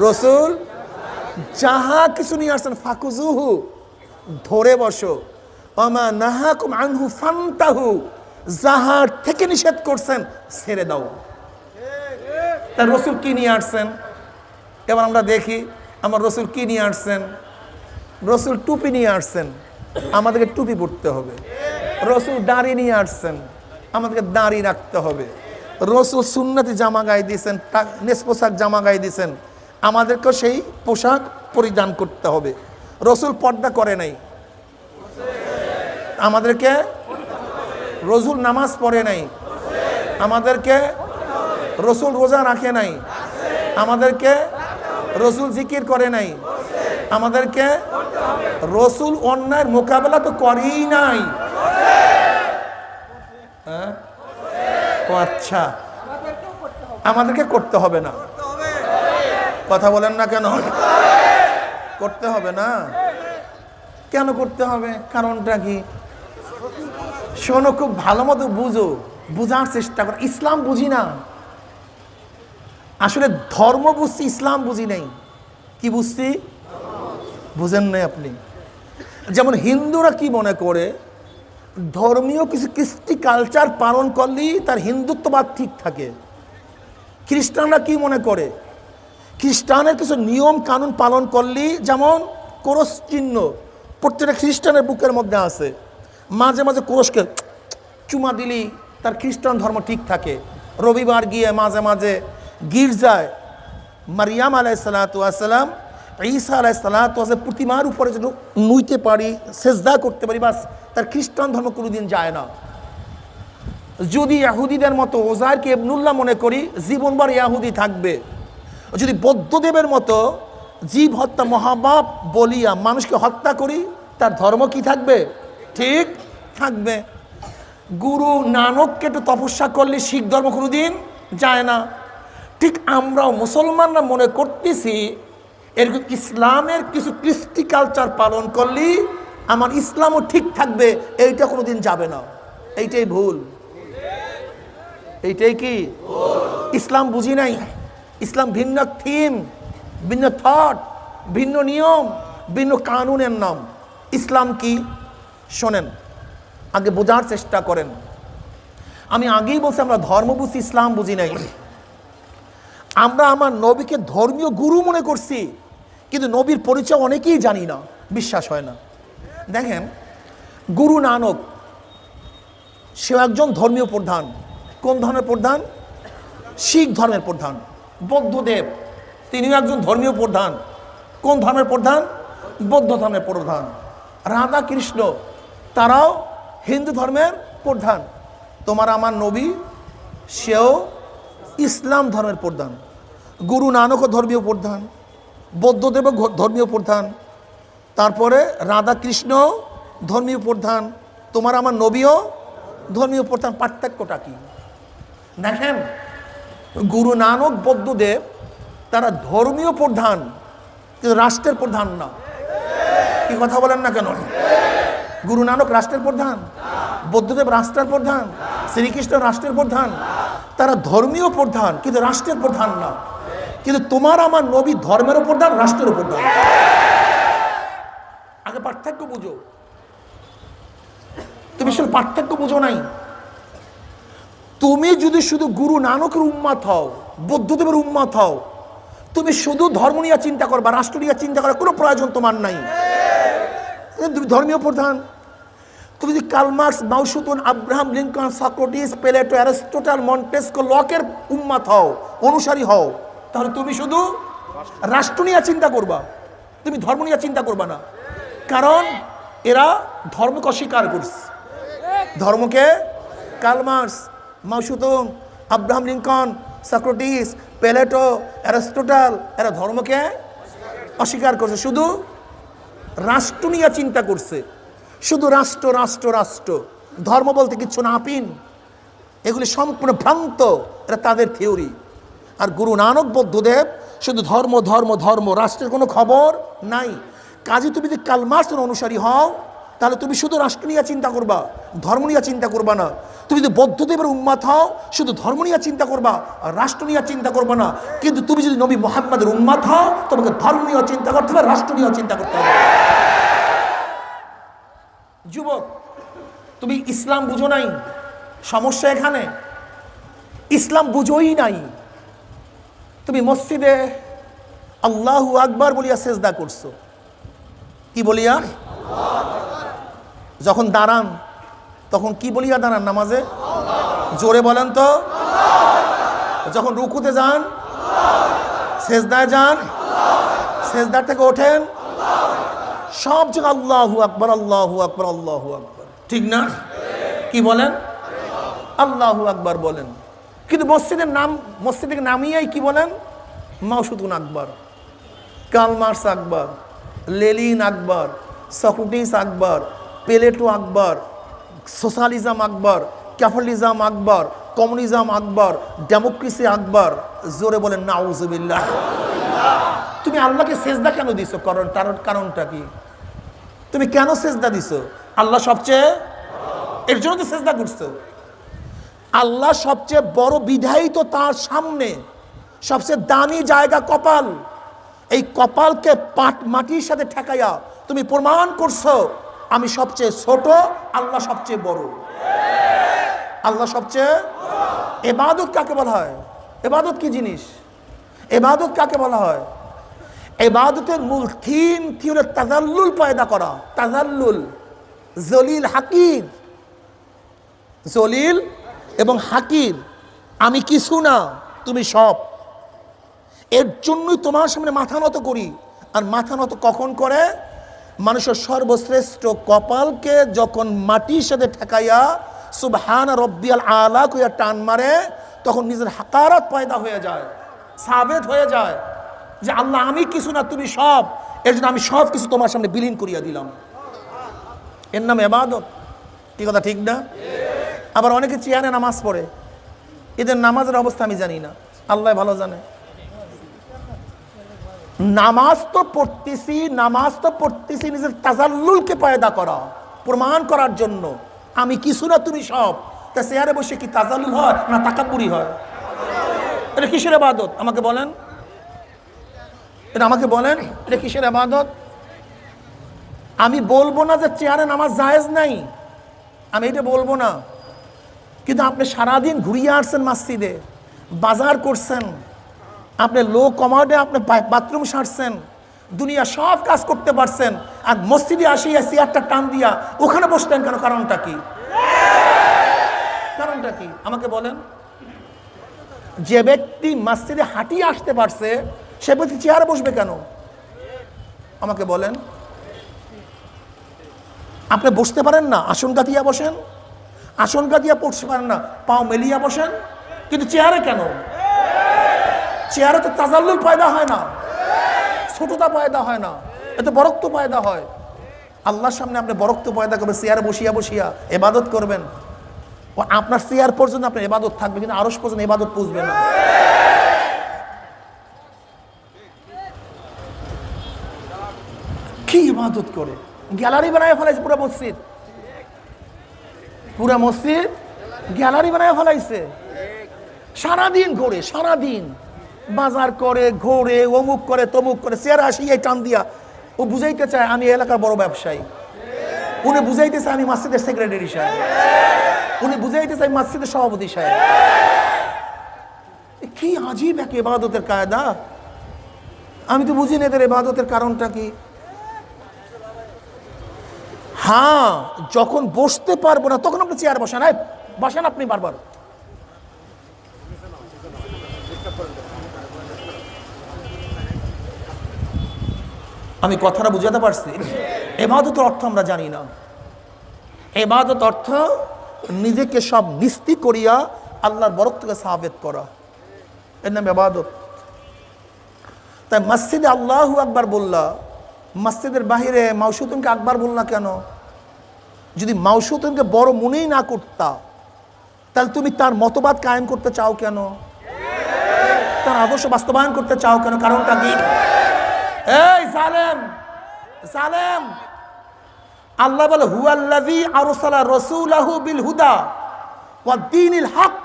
রসুল যাহা কিছু নিয়ে আসছেন, ফাকুজুহু, ধরে বসো। ওমা নাহাকুম আনহু ফান্তাহু, যাহার থেকে নিষেধ করছেন ছেড়ে দাও। তার রসুল কি নিয়ে আসছেন? এবার আমরা দেখি আমার রসুল কি নিয়ে আসছেন। রসুল টুপি নিয়ে আসছেন, আমাদেরকে টুপি পরতে হবে। রসুল দাড়ি নিয়ে আসছেন, আমাদেরকে দাড়ি রাখতে হবে। রসুল সুন্নতি জামা গায়ে দিয়েছেন, নেস পোশাক জামা গায়ে দিয়েছেন, আমাদেরকেও সেই পোশাক পরিধান করতে হবে। রসুল পর্দা করে নাই, আমাদেরকে। রসুল নামাজ পড়ে নাই, আমাদেরকে। রসুল রোজা রাখে নাই, আমাদেরকে। রসুল জিকির করে নাই, আমাদেরকে। রসুল অন্যায়ের মোকাবেলা তো করেই নাই। হ্যাঁ, ও আচ্ছা, আমাদেরকে করতে হবে না। কথা বলেন না কেন? করতে হবে না কেন? করতে হবে, কারণটা কি? শোনো, খুব ভালো মতো বুঝো, বুঝার চেষ্টা করো। ইসলাম বুঝি না, আসলে ধর্ম বুঝছি, ইসলাম বুঝি নাই। কি বুঝছি? বুঝেন নাই আপনি। যেমন হিন্দুরা কি মনে করে, ধর্মীয় কিছু কৃষ্টি কালচার পালন করলেই তার হিন্দুত্ববাদ ঠিক থাকে। খ্রিস্টানরা কি মনে করে, খ্রিস্টানের কিছু নিয়ম কানুন পালন করলেই, যেমন ক্রস চিহ্ন প্রত্যেকটা খ্রিস্টানের বুকের মধ্যে আছে, মাঝে মাঝে ক্রসকে চুমা দিলেই তার খ্রিস্টান ধর্ম ঠিক থাকে। রবিবার গিয়ে মাঝে মাঝে গির্জায় মারিয়াম আলাইহিসসালাতু ওয়াসসালাম, ঈসা আলাইহিসসালাতু ওয়াসসালাম প্রতিমার উপরে যেন নুইতে পারি, সেজদা করতে পারি, বাস তার খ্রিস্টান ধর্ম কোনোদিন যায় না। যদি ইহুদিদের মতো ওজাইরকে ইবনুল্লাহ মনে করি, জীবনভর ইহুদি থাকবে। যদি বৌদ্ধদেবের মতো জীব হত্যা মহাপাপ বলিয়া মানুষকে হত্যা করি, তার ধর্ম কি থাকবে? ঠিক থাকবে। গুরু নানককে একটু তপস্যা করলে শিখ ধর্ম কোনোদিন যায় না। ঠিক আমরাও মুসলমানরা মনে করতেছি এরকম ইসলামের কিছু কৃষ্টি কালচার পালন করলে আমার ইসলামও ঠিক থাকবে, এইটা কোনোদিন যাবে না। এইটাই ভুল। এইটাই কি ইসলাম বুঝি নাই। ইসলাম ভিন্ন থিম, ভিন্ন থট, ভিন্ন নিয়ম, ভিন্ন কানুনের নাম। ইসলাম কি শোনেন, আগে বোঝার চেষ্টা করেন। আমি আগেই বলছি আমরা ধর্ম বুঝি, ইসলাম বুঝি নাই। আমরা আমার নবীকে ধর্মীয় গুরু মনে করছি, কিন্তু নবীর পরিচয় অনেকেই জানি না, বিশ্বাস হয় না। দেখেন, গুরু নানক সেও একজন ধর্মীয় প্রধান। কোন ধর্মের প্রধান? শিখ ধর্মের প্রধান। বৌদ্ধদেব তিনিও একজন ধর্মীয় প্রধান। কোন ধর্মের প্রধান? বৌদ্ধ ধর্মের প্রধান। রাধা কৃষ্ণ তারাও হিন্দু ধর্মের প্রধান। তোমার আমার নবী সেও ইসলাম ধর্মের প্রধান। গুরু নানকও ধর্মীয় প্রধান, বৌদ্ধদেবও ধর্মীয় প্রধান, তারপরে রাধা কৃষ্ণ ধর্মীয় প্রধান, তোমার আমার নবীও ধর্মীয় প্রধান। পার্থক্যটা কি দেখেন, গুরু নানক বৌদ্ধদেব তারা ধর্মীয় প্রধান, কিন্তু রাষ্ট্রের প্রধান না। কি কথা বলেন না কেন? গুরু নানক রাষ্ট্রের প্রধান, বৌদ্ধদেব রাষ্ট্রের প্রধান, শ্রীকৃষ্ণ রাষ্ট্রের প্রধান। তারা ধর্মীয় প্রধান কিন্তু রাষ্ট্রের প্রধান না। কিন্তু তোমার আমার নবী ধর্মের প্রধান, রাষ্ট্রের প্রধান। আগে পার্থক্য বুঝো। তুমি শুধু পার্থক্য বুঝো নাই। তুমি যদি শুধু গুরু নানকের উম্মত হও, বৌদ্ধদেবের উম্মত হও, তুমি শুধু ধর্ম নিয়ে চিন্তা করবা, রাষ্ট্র নিয়ে চিন্তা করার কোনো প্রয়োজন তোমার নাই। ধর্মীয় প্রধান। তুমি যদি Karl Marx, Mao Tse Tung, Abraham Lincoln, Socrates, Plato, Aristotle, Montesquieu, লকের উম্মত হও, অনুসারী হও, তাহলে তুমি শুধু রাষ্ট্র নিয়ে চিন্তা করবা, তুমি ধর্ম নিয়ে চিন্তা করবা না। কারণ এরা ধর্মকে অস্বীকার করছে। ধর্মকে Karl Marx, Mao Tse Tung, Abraham Lincoln, Socrates, Plato, Aristotle, এরা ধর্মকে অস্বীকার করছে, শুধু রাষ্ট্র নিয়ে চিন্তা করছে। শুধু রাষ্ট্র রাষ্ট্র রাষ্ট্র, ধর্ম বলতে কিচ্ছু না। আপিন এগুলি সম্পূর্ণ ভ্রান্ত, এটা তাদের থিওরি। আর গুরু নানক বৌদ্ধদেব শুধু ধর্ম ধর্ম ধর্ম, রাষ্ট্রের কোনো খবর নাই। কাজে তুমি যদি কার্ল মার্কসের অনুসারী হও, তাহলে তুমি শুধু রাষ্ট্র নিয়ে চিন্তা করবা, ধর্ম নিয়ে চিন্তা করবা না। তুমি যদি বৌদ্ধদেবের উম্মত হও, শুধু ধর্ম নিয়ে চিন্তা করবা আর রাষ্ট্র নিয়ে চিন্তা করবা না। কিন্তু তুমি যদি নবী মুহাম্মদের উম্মত হও, তোমাকে ধর্ম নিয়ে চিন্তা করতে হবে, রাষ্ট্র নিয়ে চিন্তা করতে হবে। যুবক, তুমি ইসলাম বুঝো নাই, সমস্যা এখানে। ইসলাম বুঝোই নাই। তুমি মসজিদে আল্লাহু আকবার বলিয়া সেজদা করছো। কি বলিয়া? যখন দাঁড়ান তখন কি বলিয়া দাঁড়ান নামাজে? জোরে বলেন তো। যখন রুকুতে যান, সেজদায় যান, সেজদার থেকে ওঠেন, সব জায়গায় আল্লাহু আকবার আল্লাহু আকবার আল্লাহু আকবার, ঠিক না? কি বলেন? আল্লাহু আকবার বলেন। কিন্তু মসজিদের নাম, মসজিদের নামিয়েই কি বলেন? মাও সে তুং আকবার, কার্ল মার্কস আকবার, লেনিন আকবার, সক্রেটিস আকবার, প্লেটো আকবার, সোশ্যালিজম আকবার, ক্যাপিটালিজম আকবার, কমিউনিজম আকবার, ডেমোক্রেসি আকবার। জোরে বলেন নাউজুবিল্লাহ। তুমি আল্লাহকে সেজদা কেন দিছো? কারণটা কি? তুমি কেন সেজদা দিছো? আল্লাহ সবচেয়ে, এর জন্য তো সেজদা করছো। আল্লাহ সবচেয়ে বড় বিধায়ী তো তার সামনে, সবচেয়ে দামি জায়গা কপাল। এই কপালকে মাটির সাথে ঠেকাইয়া তুমি প্রমাণ করছো আমি সবচেয়ে ছোট, আল্লাহ সবচেয়ে বড়। আল্লাহ সবচেয়ে। ইবাদত কাকে বলা হয়? ইবাদত কি জিনিস? ইবাদত কাকে বলা হয়? ইবাদতের মূল থিম হলো তাজাল্লুল পয়দা করা। তাজাল্লুল, জলিল হাকির, জলিল এবং হাকির। আমি কিছু না, তুমি সব। এর জন্যই তোমার সামনে মাথা নত করি। আর মাথা নত কখন করে? মানুষের সর্বশ্রেষ্ঠ কপালকে যখন মাটির সাথে ঠেকাইয়া সুবহান রব্বিয়াল আলা কইয়া টান মারে, তখন নিজের হাকারাত পয়দা হয়ে যায়, সাবেত হয়ে যায় যে আল্লাহ আমি কিছু না, তুমি সব। এর জন্য আমি সব কিছু তোমার সামনে বিলীন করিয়া দিলাম। এর নাম ইবাদত। কি কথা ঠিক না? আবার অনেকে চেয়ারে নামাজ পড়ে, এদের নামাজের অবস্থা আমি জানি না, আল্লাহ ভালো জানে। নামাজ তো পড়তেছি নিজের তাজাল্লুলকে পয়দা করা, প্রমাণ করার জন্য আমি কিছু না, তুমি সব। তা চেয়ারে বসে কি তাজাল্লুল হয় না তাকাব্বুরি হয়? এটা কিসের ইবাদত আমাকে বলেন? এটা আমাকে বলেন, এটা কিসের ইবাদত? আমি বলবো না যে চেয়ারে নামাজ জায়েজ নাই, আমি এটা বলবো না। কিন্তু আপনি সারাদিন ঘুরিয়ে আসছেন মসজিদে, বাজার করছেন, আপনি লো কমাডে আপনি বাথরুম সারছেন, দুনিয়া সব কাজ করতে পারছেন, আর মসজিদে আসিয়া চেয়ারটা টান দিয়া ওখানে বসলেন কেন? কারণটা কি? কারণটা কি আমাকে বলেন? যে ব্যক্তি মসজিদে হাঁটিয়ে আসতে পারছে সে ব্যক্তি চেয়ারে বসবে কেন আমাকে বলেন? আপনি বসতে পারেন না, আসন গাতিয়া বসেন, আসন গাতিয়া পড়তে পারেন না, পাও মেলিয়া বসেন, কিন্তু চেয়ারে কেন? চেয়ারে তো তাজাল্লুল পয়দা হয় না, ছোটতা পয়দা হয় না, এতে বরক্ত পয়দা হয়। আল্লাহর সামনে আপনি বরক্ত পয়দা করবেন চেয়ারে বসিয়া বসিয়া ইবাদত করবেন, ও আপনার চেয়ার পর্যন্ত আপনার ইবাদত থাকবে, কিন্তু আরশ পর্যন্ত ইবাদত পৌঁছবে না। কি ইবাদত করে গ্যালারি বানায় ফেলাইছে, পুরা মসজিদ গ্যালারি বানায় ফেলাইছে। সারাদিন ঘোরে, সারাদিন বাজার করে, ঘোরে, অমুক করে, তমুক করে, চেয়ারে আসিয়াই টান দিয়া ও বুঝাইতে চায় আমি এলাকার বড় ব্যবসায়ী, উনি বুঝাইতে চায় আমি মসজিদের সেক্রেটারি সাহেব, উনি বুঝাইতে চায় মসজিদের সভাপতি সাহেব। কি আজীব এক ইবাদতের কায়দা, আমি তো বুঝি না এদের ইবাদতের কারণটা কি। হ্যাঁ, যখন বসতে পারবো না তখন আপনি চেয়ার বসান, বসান আপনি বারবার। আমি কথাটা বুঝাতে পারছি? ইবাদতের অর্থ আমরা জানি না। ইবাদত অর্থ নিজেকে সব নিস্তি করিয়া আল্লাহর বরকতকে সাবেত করা, এর নাম ইবাদত। তাই মসজিদে আল্লাহু আকবার বললা, মসজিদের বাহিরে মাউসুতুনকে আকবার বললা কেন? যদি মাউসুতুনকে বড় মনেই না করতা, তাহলে তুমি তার মতবাদ কায়েম করতে চাও কেন? তার আদর্শ বাস্তবায়ন করতে চাও কেন? কারণটা কি? এই জালেম, জালেম, আল্লাহ বলে হুয়াল্লাযী আরসালা রাসূলাহু বিল হুদা ওয়া দীনিল হক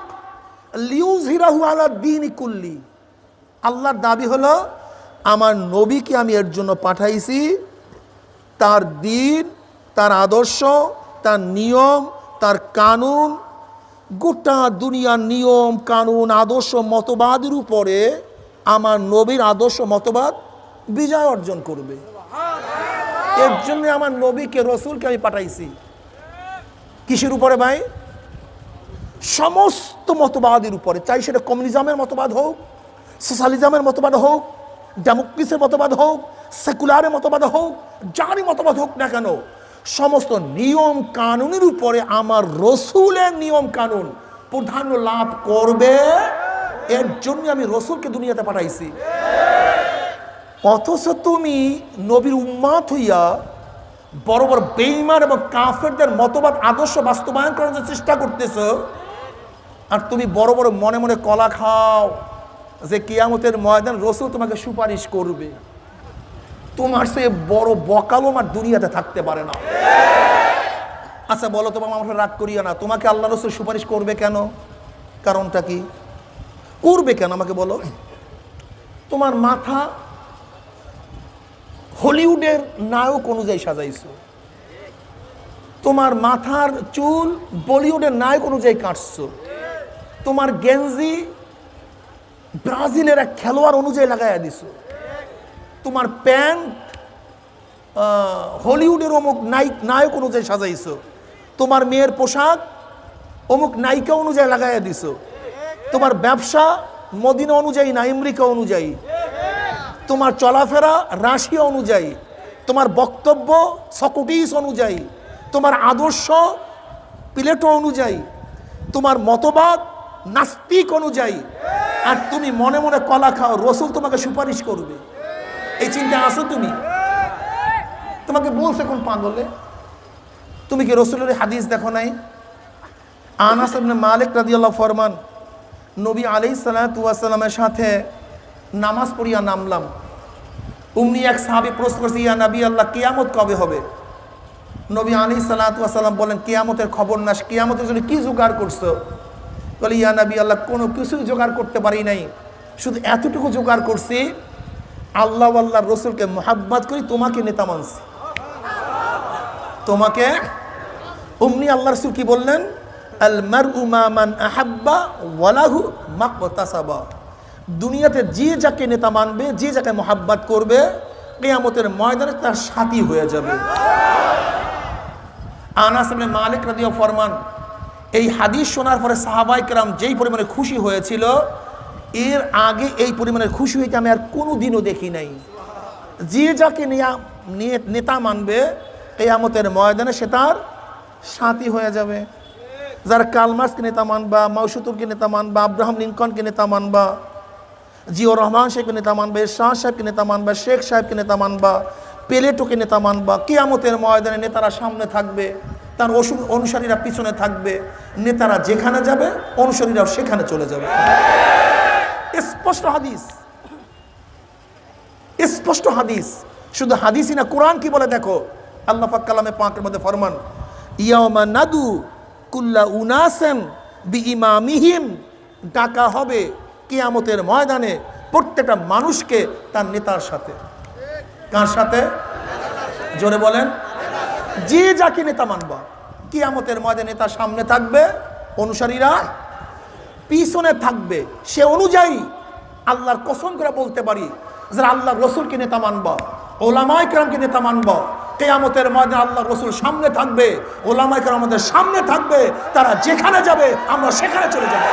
লিইয়ুযহিরাহু আলা দীনি কুল্লি। আল্লাহর দাবি হলো আমার নবীকে আমি এর জন্য পাঠাইছি, তার দ্বীন, তার আদর্শ, তার নিয়ম, তার কানুন, গোটা দুনিয়ার নিয়ম কানুন আদর্শ মতবাদের উপরে আমার নবীর আদর্শ মতবাদ বিজয় অর্জন করবে। এর জন্য আমার নবীকে, রসুলকে আমি পাঠাইছি। কিসের উপরে ভাই? সমস্ত মতবাদের উপরে, চাই সেটা কমিউনিজমের মতবাদ হোক, সোশ্যালিজমের মতবাদ হোক, ডেমোক্রেসির মতবাদ হোক, সেকুলারের মতবাদ হোক, যারই মতবাদ হোক না কেন, সমস্ত নিয়ম কানুনের উপরে আমার রসুলের নিয়ম কানুন প্রাধান্য লাভ করবে। এর জন্য আমি রসুলকে দুনিয়াতে পাঠাইছি। অথচ তুমি নবীর উম্মাত হইয়া বড় বড় বেঈমান এবং কাফেরদের মতবাদ আদর্শ বাস্তবায়ন করার চেষ্টা করতেছ, আর তুমি বড় বড় মনে মনে কলা খাও যে কিয়ামতের ময়দান রসুল তোমাকে সুপারিশ করবে। তোমার সে বড় বকালো আমার দুনিয়াতে থাকতে পারে না। আচ্ছা বলো, তোমার আমার রাগ করিয়া না, তোমাকে আল্লাহ রসুল সুপারিশ করবে কেন? কারণটা কি? করবে কেন আমাকে বলো? তোমার মাথা হলিউডের নায়ক অনুযায়ী সাজাইছো, তোমার মাথার চুল বলিউডের নায়ক অনুযায়ী কাটছো, তোমার গেঞ্জি ব্রাজিলের এক খেলোয়াড় অনুযায়ী লাগাইয়া দিছো, তোমার প্যান্ট হলিউডের অমুক নায়ক অনুযায়ী সাজাইছো, তোমার মেয়ের পোশাক অমুক নায়িকা অনুযায়ী লাগাইয়া দিছো। তোমার ব্যবসা মদিনা অনুযায়ী না আমেরিকা অনুযায়ী, তোমার চলাফেরা রাশিয়া অনুযায়ী, তোমার বক্তব্য সক্রেটিস অনুযায়ী, তোমার আদর্শ প্লেটো অনুযায়ী, তোমার মতবাদ নাস্তিক অনুযায়ী, আর তুমি মনে মনে কলা খাও, রসুল তোমাকে সুপারিশ করবে, এই চিন্তা আসো তুমি? তোমাকে বলছে কোন পাগলে? তুমি কি রসুলের হাদিস দেখো নাই? আনাস ইবনে মালিক রাদিয়াল্লাহু ফরমান, নবী আলাইহিস সালাতু ওয়াস সালামের সাথে নামাজ পড়িয়া নামলাম। উমনি এক সাহাবী প্রশ্ন করছে, ইয়া নবী আল্লাহ, কিয়ামত কবে হবে? নবী আলাইহিস সালাতু ওয়াস সালাম বলেন, কিয়ামতের খবর না, কিয়ামতের জন্য কি জোগাড় করছো? বলে, ইয়া নবী আল্লাহ, কোনো কিছুই জোগাড় করতে পারি নাই, শুধু এতটুকু জোগাড় করছি, আল্লাহ আল্লাহর রসুলকে মুহাব্বত করি, তোমাকে নেতা মানছি। তোমাকে উম্নি আল্লাহ রসুল কি বললেন? আল মারউ মা মান আহাব্বা ওয়ালাহু মাকতাসাবা। দুনিয়াতে যে যাকে নেতা মানবে, যে যাকে মুহাব্বত করবে, কিয়ামতের ময়দানে তার সাথী হয়ে যাবে। আনাস ইবনে মালিক রাদিয়াল্লাহু ফরমান, এই হাদিস শোনার পরে সাহাবায়ে কেরাম যেই পরিমাণে খুশি হয়েছিল, এর আগে এই পরিমাণের খুশি হইতে আমি আর কোনোদিনও দেখি নাই। যে যাকে নেতা মানবে, কিয়ামতের ময়দানে সে তার সাথী হয়ে যাবে। যারা কার্ল মার্ক্সকে নেতা মানবা, মাও তুতুকে নেতা মানবা, আব্রাহাম লিঙ্কনকে নেতা মানবা, জিয়াউর রহমান সাহেবকে নেতা মানবা, শাহ সাহেবকে নেতা মানবা, শেখ সাহেবকে নেতা মানবা, প্লেটোকে নেতা মানবা, কিয়ামতের ময়দানে নেতারা সামনে থাকবে, তার অনুসারীরা পিছনে থাকবে। নেতারা যেখানে যাবে, অনুসারীরাও সেখানে চলে যাবে। স্পষ্ট হাদিস, স্পষ্ট হাদিস। শুধু হাদিসই না, কোরআন কি বলে দেখো। আল্লাহ পাক কালামে পাকের মধ্যে ফরমান, ইয়াউমা নাদু কুল্লা উনাসেন বিইমামিহিম, ডাকা হবে কিয়ামতের ময়দানে প্রত্যেকটা মানুষকে তার নেতার সাথে। কার সাথে? জোরে বলেন। যে যাকে নেতা মানবা, কিয়ামতের ময়দানে নেতা সামনে থাকবে, অনুসারীরা পিছনে থাকবে। সে অনুযায়ী আল্লাহর কসম করে বলতে পারি, যারা আল্লাহর রসুলকে নেতা মানবা, ওলামায়ে কেরামকে নেতা মানবা, কিয়ামতের ময়দানে আল্লাহর রসুল সামনে থাকবে, ওলামায়ে কেরাম আমাদের সামনে থাকবে। তারা যেখানে যাবে আমরা সেখানে চলে যাব।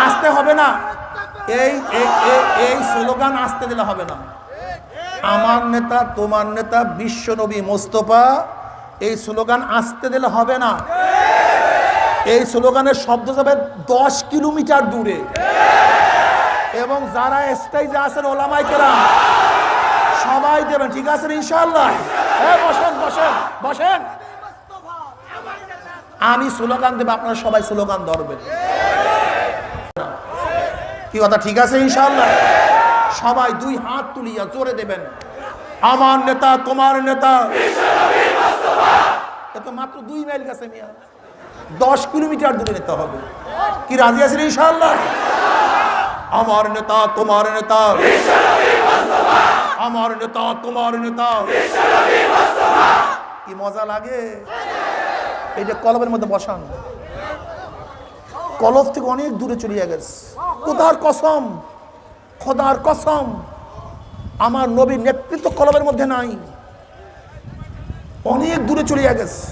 আসতে হবে না, এই স্লোগান আসতে দিলে হবে না। আমার নেতা, তোমার নেতা, বিশ্ব নবী মোস্তফা, এই স্লোগান আসতে দিলে হবে না। এই স্লোগানের শব্দ যাবে 10 কিলোমিটার দূরে, এবং যারা স্টেজে আছেন ওলামায়ে কেরাম সবাই দেবেন, ঠিক আছে ইনশাআল্লাহ? বসেন বসেন বসেন, আমি স্লোগান দেব, আপনারা সবাই স্লোগান ধরবেন। কি কথা ঠিক আছে ইনশাআল্লাহ? সবাই 2 হাত তুলিয়া জোরে দেবেন, আমার নেতা, তোমার নেতা। এটা মাত্র 2 মাইল গেছে মিয়া, 10 কিলোমিটার দূরে নিতে হবে। কি রাজি আছেন ইনশাআল্লাহ? আমার নেতা, তোমার নেতা, আমার নেতা, তোমার নেতা। কি মজা লাগে! এইটা কলবের মধ্যে বসান, কলব থেকে অনেক দূরে চলে গেছে। খোদার কসম, খোদার কসম, আমার নবীর নেতৃত্ব কলবের মধ্যে নাই, অনেক দূরে চলে গেছে।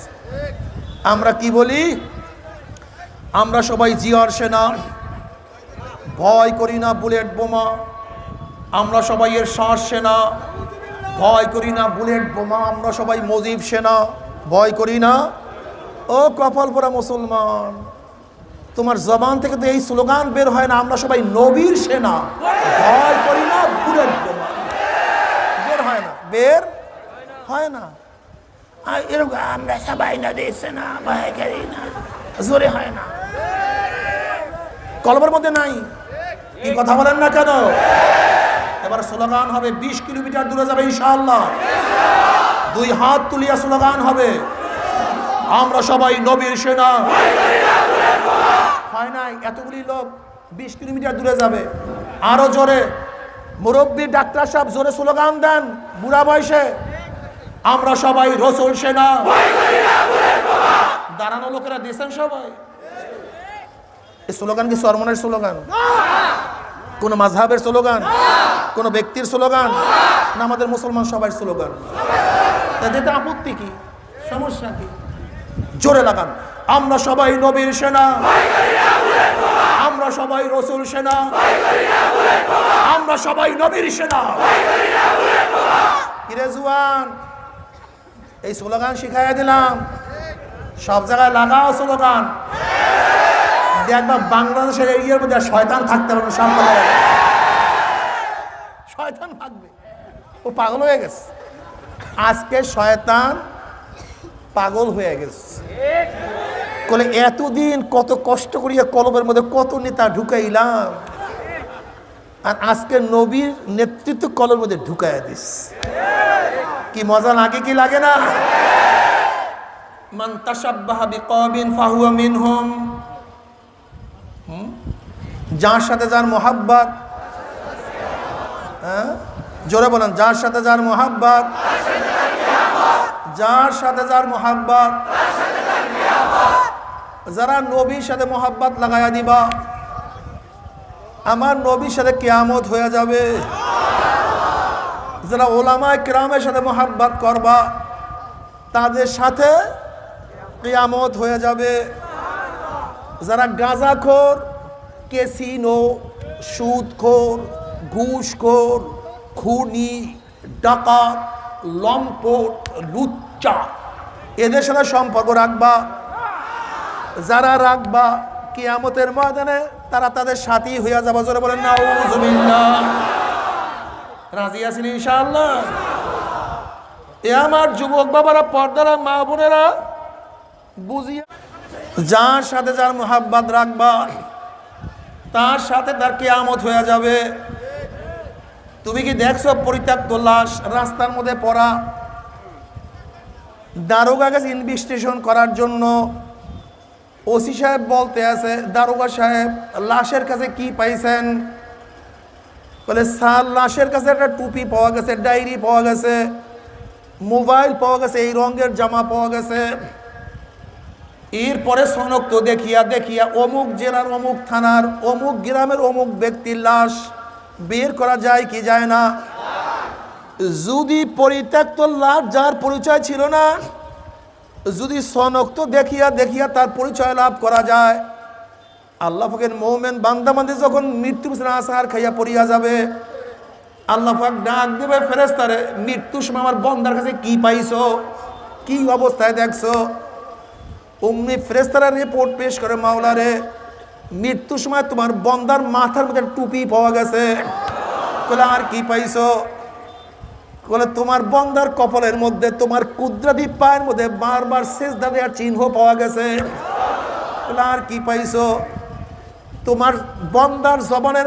আমরা কি বলি? আমরা সবাই জিয়ার সেনা, ভয় করি না বুলেট বোমা। আমরা সবাই এর শ্বাস সেনা, ভয় করি না বুলেট বোমা। আমরা সবাই মুজিব সেনা, ভয় করি না। ও কপাল পোড়া মুসলমান, তোমার জবান থেকে তো এই স্লোগান বের হয় না, আমরা সবাই নবীর সেনা, ভয় করি না বুলেট বোমা। বের হয় না, বের হয় না। এরকম আমরা সবাই নবীর সেনা, ভয় করি না, জোরে হয় না, কলবের মধ্যে নাই। কি কথা বলেন না কেন? এবার স্লোগান হবে 20 কিলোমিটার দূরে যাবে ইনশাআল্লাহ। 2 হাত তুলিয়া স্লোগান হবে, আমরা সবাই নবীর সেনা। হয় নাই, এতগুলি লোক 20 কিলোমিটার দূরে যাবে। আরো জোরে মুরব্বী ডাক্তার সাহেব জোরে স্লোগান দেন, বুড়া বয়সে, আমরা সবাই রসুল সেনা। দাঁড়ানো লোকেরা দিয়েছেন সবাই। এই স্লোগান কি সরমনের স্লোগান? কোন মাযহাবের স্লোগান, কোন ব্যক্তির স্লোগান না, আমাদের মুসলমান সবাই স্লোগান। এতে আপত্তি কি, সমস্যা কি? জোরে লাগান, আমরা সবাই নবীর সেনা, আমরা সবাই রাসূল সেনা, আমরা সবাই নবীর সেনা। কিরে জুয়ান, এই স্লোগান শিখাইয়া দিলাম, সব জায়গায় লাগাও স্লোগান। দেখবা বাংলাদেশের এরিয়ার মধ্যে শয়তান থাকতে পারবে, সব শয়তান থাকবে, ও পাগল হয়ে গেছে। আজকে শয়তান পাগল হয়ে গেছে। বলে এতদিন কত কষ্ট করিয়া কলবের মধ্যে কত নেতা ঢুকাইলাম, আর আজকে নবীর নেতৃত্ব কলবের মধ্যে ঢুকাইয়া দিস। কি মজা লাগে কি লাগে না? মান তাশাব্বাহা বিকওমিন ফাহুয়া মিনহুম, যার সাথে যার মোহাব্বত, জোরে বলেন, যার সাথে যার মোহাব্বত, যার সাথে যার মোহাব্বত, যারা নবীর সাথে মোহাব্বত লাগাইয়া দিবা, আমার নবীর সাথে কিয়ামত হয়ে যাবে। যারা ওলামায়ে কিরামের সাথে মোহাব্বত করবা, তাদের সাথে কিয়ামত হয়ে যাবে। যারা গাঁজাখোর, ক্যাসিনো, সুদখোর, ঘুষখোর, খুনি, ডাকাত, লম্পট, লুচ্চা, এদের সাথে সম্পর্ক রাখবা, যারা রাখবা কিয়ামতের ময়দানে তারা তাদের সাথী হইয়া যাবে। জোরে বলেন নাউযুবিল্লাহ। রাজি আছেন ইনশাআল্লাহ? এ আমার যুবক বাবারা, পর্দারা, মা বোনেরা, বুঝিয়া যার সাথে যার মোহাব্বত রাখবা, তার সাথে তার কিয়ামত হয়ে যাবে। তুমি কি দেখছো পরিত্যক্ত লাশ রাস্তার মধ্যে পড়া? দারোগা গেছে ইনভেস্টিগেশন করার জন্য, ওসি সাহেব বলতে আছে, দারোগা সাহেব লাশের কাছে কি পাইছেন? বলে স্যার, লাশের কাছে একটা টুপি পাওয়া গেছে, ডায়েরি পাওয়া গেছে, মোবাইল পাওয়া গেছে, এই রঙের জামা পাওয়া গেছে। এরপরে শনাক্ত দেখিয়া দেখিয়া অমুক জেলার অমুক থানার অমুক গ্রামের অমুক ব্যক্তির লাশ বের করা যায় কি যায় না? যদি পরিত্যক্ত লাশ যার পরিচয় ছিল না, যদি শনাক্ত দেখিয়া দেখিয়া তার পরিচয় লাভ করা যায়, আল্লাহ পাকের মুমিন বান্দা বান্দী যখন মৃত্যু আসার খাইয়া পড়িয়া যাবে, আল্লাহ পাক ডাক দেবে ফেরেশতারে, মৃত্যুর সময় আমার বান্দার কাছে কি পাইছো, কি অবস্থায় দেখছো? অমনি ফেরেশতারা রিপোর্ট পেশ করে, মাওলারে মৃত্যুর সময় তোমার বান্দার মাথার মধ্যে টুপি পাওয়া গেছে। বলে আর কি পাইছো? বলে তোমার বান্দার কপালের মধ্যে, তোমার কুদরতি পায়ের মধ্যে বারবার সেজদা দেওয়ার চিহ্ন পাওয়া গেছে। বলে আর কি পাইছো? তোমার বান্দার জবানের